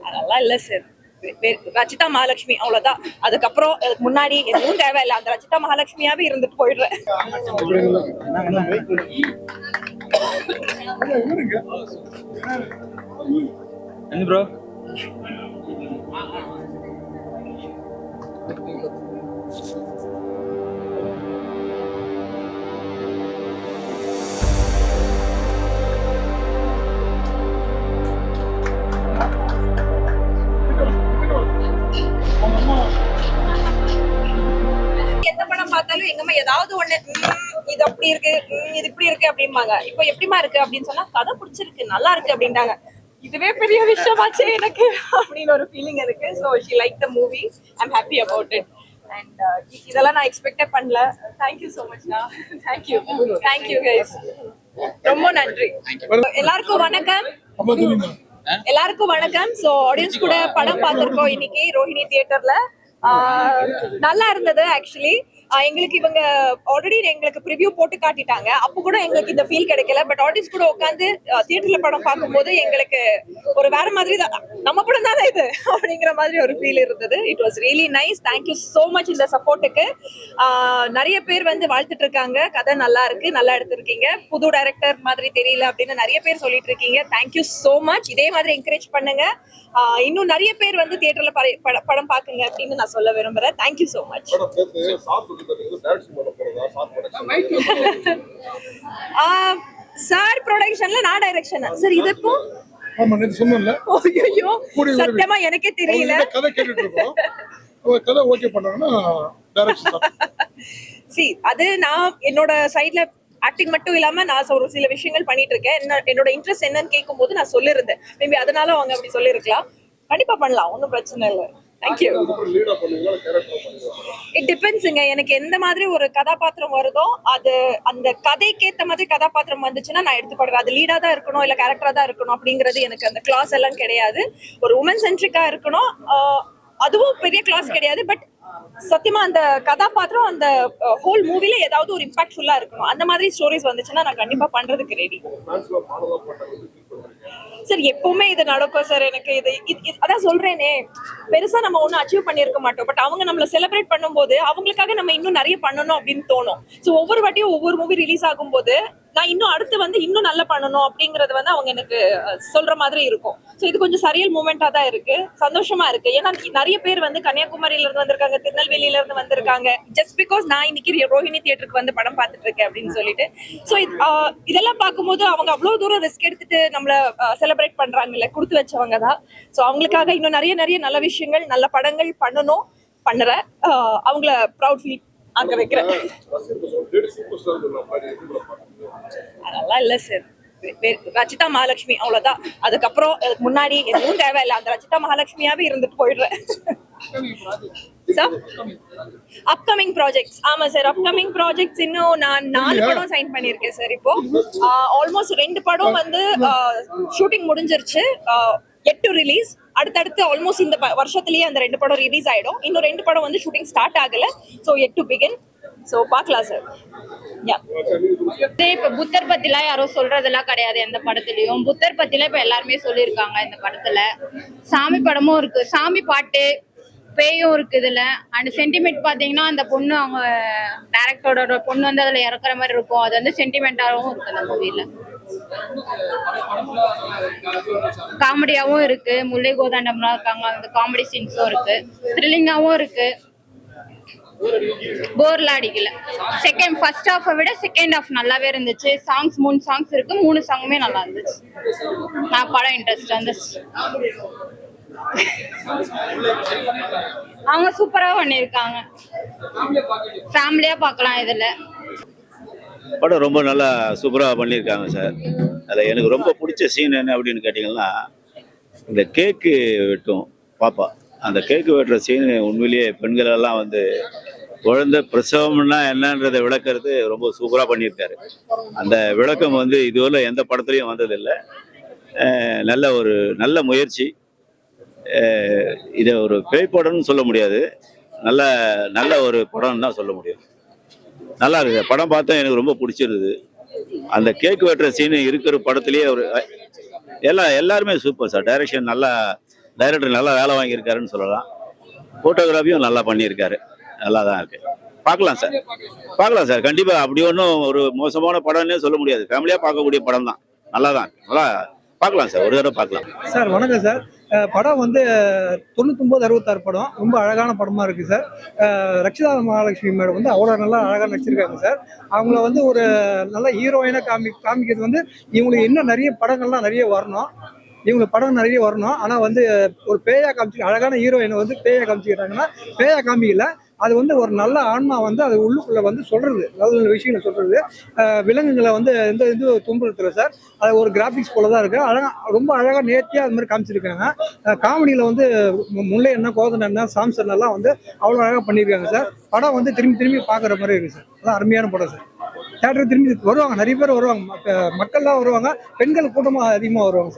அதெல்லாம் இல்ல சார். ரச்சிதா மகாலட்சுமி அவ்வளவுதான். அதுக்கப்புறம் முன்னாடி எதுவும் தேவையில்லை. அந்த ரச்சிதா மகாலட்சுமியாவே இருந்துட்டு போயிடுறேன். ப்ரோ எந்த படம் பார்த்தாலும் எங்கம்மா ஏதாவது ஒண்ணு இது அப்படி இருக்கு, இது இப்படி இருக்கு அப்படிம்பாங்க. இப்போ எப்படிமா இருக்கு அப்படின்னு சொன்னா கதை பிடிச்சிருக்கு, நல்லா இருக்கு அப்படின்ட்டாங்க. இதுவே பெரிய விஷயமாச்சே எனக்கு அப்படின்னு ஒரு ஃபீலிங் இருக்கு. So she like the movie. I'm happy about it. And இதெல்லாம் நான் எக்ஸ்பெக்டே பண்ணல. தேங்க்யூ ஸோ மச்ண்ணா. Thank you guys. ரொம்ப நன்றி. எல்லாருக்கும் வணக்கம். எல்லாருக்கும் வணக்கம். ஸோ ஆடியன்ஸ் கூட படம் பார்த்திருக்கோம் இன்னைக்கு ரோஹிணி தியேட்டர்ல. நல்லா இருந்தது ஆக்சுவலி. எங்களுக்கு இவங்க ஆல்ரெடி எங்களுக்கு ப்ரிவியூ போட்டு காட்டிட்டாங்க. அப்போ கூட எங்களுக்கு இந்த ஃபீல் கிடைக்கல. பட் ஆடியன்ஸ் கூட உட்காந்து தியேட்டர்ல படம் பார்க்கும்போது எங்களுக்கு ஒரு வேற மாதிரி தான், நம்ம படம் தானே இது அப்படிங்கிற மாதிரி ஒரு ஃபீல் இருந்தது. It was really nice. Thank you so much இந்த சப்போர்ட்டுக்கு. நிறைய பேர் வந்து வாழ்த்துட்டு இருக்காங்க, கதை நல்லா இருக்கு, நல்லா எடுத்திருக்கீங்க, புது டைரக்டர் மாதிரி தெரியல அப்படின்னு நிறைய பேர் சொல்லிட்டு இருக்கீங்க. Thank you so much. இதே மாதிரி என்கரேஜ் பண்ணுங்க. இன்னும் நிறைய பேர் வந்து தியேட்டர்ல படம் பாக்குங்க அப்படின்னு நான் சொல்ல விரும்புறேன். Thank you so much. சார் ப்ரொடக்ஷன்ல நான் டைரக்ஷனா சார்? இது இப்போ ஐயோ சத்தியமா எனக்கே தெரியல. அது நான் என்னோட சைட்ல ஆக்டிங் மட்டும் இல்லாம நான் ஒரு சில விஷயங்கள் பண்ணிட்டு இருக்கேன். என்னோட இன்ட்ரெஸ்ட் என்னன்னு கேட்கும் போது நான் சொல்லிருந்தேன். மேபி அதனால அவங்க அப்படி சொல்லிருக்கலாம். கண்டிப்பா பண்ணலாம், ஒன்றும் பிரச்சனை இல்லை. தேங்க்யூ. இட் டிபெண்ட்ஸுங்க. எனக்கு எந்த மாதிரி ஒரு கதாபாத்திரம் வருதோ அது அந்த கதைக்கேற்ற மாதிரி கதாபாத்திரம் வந்துச்சுன்னா நான் எடுத்துப்படுவேன். அது லீடா தான் இருக்கணும் இல்ல கேரக்டரா தான் இருக்கணும் அப்படிங்கிறது எனக்கு அந்த கிளாஸ் எல்லாம் கிடையாது. ஒரு உமன் சென்ட்ரிக்கா இருக்கணும், அதுவும் பெரிய கிளாஸ் கிடையாது. பட் சத்தியமா அந்த கதாபாத்திரம் அந்த ஹோல் மூவில ஏதாவது ஒரு இம்பாக்ட்ஃபுல்லா இருக்கணும். அந்த மாதிரி ஸ்டோரிஸ் வந்துச்சுன்னா நான் கண்டிப்பா பண்றதுக்கு ரெடி சார். எப்பவுமே இது நடக்கும் சார். எனக்கு இது அதான் சொல்றேனே, பெருசா நம்ம ஒன்னும் அச்சீவ் பண்ணிருக்க மாட்டோம். பட் அவங்க நம்மள செலிப்ரேட் பண்ணும்போது அவங்களுக்காக நம்ம இன்னும் நிறைய பண்ணணும் அப்படின்னு தோணும். ஸோ ஒவ்வொரு வாட்டியும் ஒவ்வொரு மூவி ரிலீஸ் ஆகும் போது நான் இன்னும் அடுத்து வந்து இன்னும் நல்லா பண்ணணும் அப்படிங்கறது வந்து அவங்க எனக்கு சொல்ற மாதிரி இருக்கும். ஸோ இது கொஞ்சம் சரியல் மூமெண்டா தான் இருக்கு. சந்தோஷமா இருக்கு. ஏன்னா நிறைய பேர் வந்து கன்னியாகுமரியில இருந்து வந்திருக்காங்க, திருநெல்வேலியில இருந்து வந்திருக்காங்க. ஜஸ்ட் பிகாஸ் நான் இன்னைக்கு ரோஹிணி தியேட்டருக்கு வந்து படம் பார்த்துட்டு இருக்கேன் அப்படின்னு சொல்லிட்டு. ஸோ இதெல்லாம் பார்க்கும்போது அவங்க அவ்வளவு தூரம் ரிஸ்க் எடுத்துட்டு நம்மள செலிப்ரேட் பண்றாங்கல்ல, கொடுத்து வச்சவங்க தான். ஸோ அவங்களுக்காக இன்னும் நிறைய நிறைய நல்ல விஷயங்கள், நல்ல படங்கள் பண்ணணும், பண்ணுற அவங்கள ப்ரௌட் ஃபீல் ஆக்க வைக்கிறேன். அதெல்லாம் இல்ல சார். ரச்சிதா மகாலட்சுமி அவ்வளவுதான். அதுக்கப்புறம் முன்னாடி எதுவும் தேவையில்லை. அந்த ரச்சிதா மகாலட்சுமியாவே இருந்துட்டு போயிடுறேன். Upcoming projects. ஆமா சார், அப்கமிங் ப்ராஜெக்ட்ஸ் இன்னும் நான் 4 படம் சைன் பண்ணிருக்கேன் சார். இப்போ ஆல்மோஸ்ட் 2 படம் வந்து ஷூட்டிங் முடிஞ்சிருச்சு. 8 ரிலீஸ். அடுத்தடுத்து ஆல்மோஸ்ட் இந்த வருஷத்துலயே அந்த 2 படம் ரிலீஸ் ஆயிடும். இன்னும் 2 படம் வந்து ஷூட்டிங் ஸ்டார்ட் ஆகல. So yet to begin. So பார்க்கலாம் சார். இப்ப புத்தர் பத்திலாம் யாரும் சொல்றதெல்லாம் கிடையாது எந்த படத்துலயும். புத்தர் பத்திலாம் இப்ப எல்லாருமே சொல்லியிருக்காங்க இந்த படத்துல. சாமி படமும் இருக்கு, சாமி பாட்டு, பேயும் இருக்கு இதுல. அண்ட் சென்டிமெண்ட் பாத்தீங்கன்னா அந்த பொண்ணு, அவங்க டைரக்டரோட பொண்ணு வந்து அதுல இறக்குற மாதிரி இருக்கும். அது வந்து சென்டிமெண்டாவும் இருக்கு அந்த மூவில. காமெடியாவும் இருக்கு, முல்லை கோதாண்டம்லாம் இருக்காங்க, அந்த காமெடி சீன்ஸும் இருக்கு, த்ரில்லிங்காவும் இருக்கு. போர்லாம் அடிக்கல. ஃபர்ஸ்ட் ஹாஃபை விட செகண்ட் ஹாஃப் நல்லாவே இருந்துச்சு. சாங்ஸ் 3 சாங்ஸ் இருக்கு, 3 சாங்குமே நல்லா இருந்துச்சு. நான் படம் இன்ட்ரெஸ்ட் இருந்துச்சு. அவங்க சூப்பரா பண்ணிருக்காங்க, ஃபேமிலியா பார்க்கலாம். இதுல படம் ரொம்ப நல்லா சூப்பராக பண்ணியிருக்காங்க சார். அதில் எனக்கு ரொம்ப பிடிச்ச சீன் என்ன அப்படின்னு கேட்டிங்கன்னா, இந்த கேக்கு வெட்டும் பாப்பா, அந்த கேக்கு வெட்டுற சீனு உண்மையிலேயே பெண்களெல்லாம் வந்து குழந்தை பிரசவம்னா என்னன்றதை விளக்குறது ரொம்ப சூப்பராக பண்ணியிருக்காரு. அந்த விளக்கம் வந்து இதுவரை எந்த படத்துலையும் வந்ததில்லை. நல்ல முயற்சி. இதை ஒரு பேய் படம்னு சொல்ல முடியாது, நல்ல ஒரு படம்னு தான் சொல்ல முடியும். நல்லா இருக்கு படம். பார்த்தா எனக்கு ரொம்ப பிடிச்சிருந்தது. அந்த கேக் வெட்டுற சீனு இருக்கிற படத்துலேயே ஒரு எல்லாருமே சூப்பர் சார். டைரக்ஷன் நல்லா, டைரக்டர் நல்லா வேலை வாங்கியிருக்காருன்னு சொல்லலாம். ஃபோட்டோகிராஃபியும் நல்லா பண்ணியிருக்காரு. நல்லா தான் இருக்கு. பார்க்கலாம் சார், பார்க்கலாம் சார். கண்டிப்பாக அப்படி ஒன்றும் ஒரு மோசமான படம்னே சொல்ல முடியாது. ஃபேமிலியாக பார்க்கக்கூடிய படம் தான். நல்லா தான் இருக்கு. நல்லா பார்க்கலாம் சார், ஒரு தடவை பார்க்கலாம். சார் வணக்கம் சார். படம் வந்து 99 66 படம் ரொம்ப அழகான படமாக இருக்குது சார். ரக்ஷிதா மகாலட்சுமி மேடம் வந்து அவ்வளோ நல்லா அழகாக நடிச்சிருக்காங்க சார். அவங்கள வந்து ஒரு நல்ல ஹீரோயினாக காமிக்கிறது வந்து இவங்களுக்கு இன்னும் நிறைய படங்கள்லாம் நிறைய வரணும். இவங்களுக்கு படம் நிறைய வரணும். ஆனால் வந்து ஒரு பேயா அழகான ஹீரோயினை வந்து பேயா காமிச்சிக்கிறாங்கன்னா பேயா காமிக்கல. அது வந்து ஒரு நல்ல ஆன்மா வந்து அது உள்ளுக்குள்ள வந்து சொல்றது, நல்ல விஷயங்களை சொல்றது. விலங்குகளை வந்து எந்த இது துன்புறுத்தல சார். அது ஒரு கிராஃபிக்ஸ் போல தான் இருக்கு. அழகா ரொம்ப அழகா நேர்த்தியா அது மாதிரி காமிச்சிருக்காங்க. காமெடியில வந்து முல்லை என்ன கோதன் என்ன சாம்சன் எல்லாம் வந்து அவ்வளோ அழகாக பண்ணியிருக்காங்க சார். படம் வந்து திரும்பி திரும்பி பார்க்குற மாதிரி இருக்கு சார். அதான் அருமையான படம் சார். தேட்டருக்கு திரும்பி வருவாங்க, நிறைய பேர் வருவாங்க, மக்கள்லாம் வருவாங்க, பெண்கள் கூட்டமாக அதிகமாக வருவாங்க சார்.